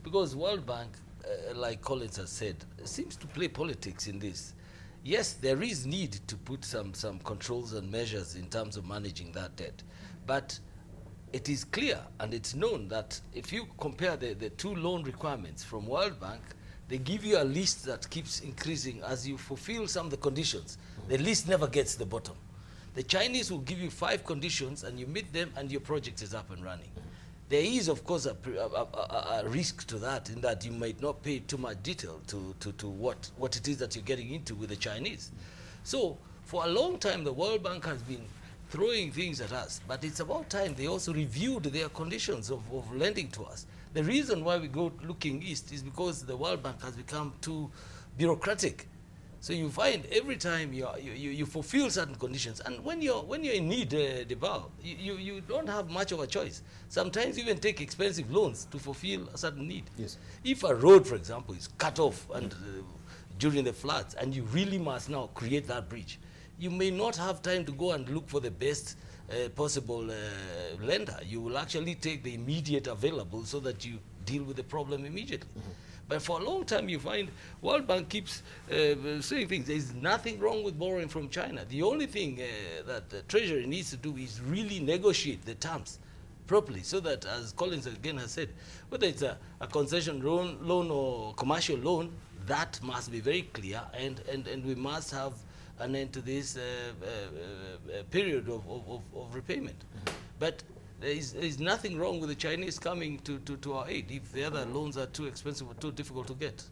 Because World Bank, like Collins has said, seems to play politics in this. Yes, there is need to put some controls and measures in terms of managing that debt. But it is clear and it's known that if you compare the two loan requirements from World Bank, they give you a list that keeps increasing as you fulfill some of the conditions. The list never gets to the bottom. The Chinese will give you 5 conditions and you meet them and your project is up and running. There is, of course, a risk to that, in that you might not pay too much detail to what it is that you're getting into with the Chinese. So for a long time, the World Bank has been throwing things at us, but it's about time they also reviewed their conditions of lending to us. The reason why we go looking east is because the World Bank has become too bureaucratic. So you find every time you fulfill certain conditions, and when you're in need, you don't have much of a choice. Sometimes you even take expensive loans to fulfill a certain need. Yes. If a road, for example, is cut off and during the floods, and you really must now create that bridge, you may not have time to go and look for the best possible lender. You will actually take the immediate available so that you deal with the problem immediately. But for a long time, you find World Bank keeps saying things. There's nothing wrong with borrowing from China. The only thing that the Treasury needs to do is really negotiate the terms properly, so that, as Collins again has said, whether it's a concession loan or commercial loan, that must be very clear, and we must have an end to this period of repayment. But there is nothing wrong with the Chinese coming to our aid if the other loans are too expensive or too difficult to get.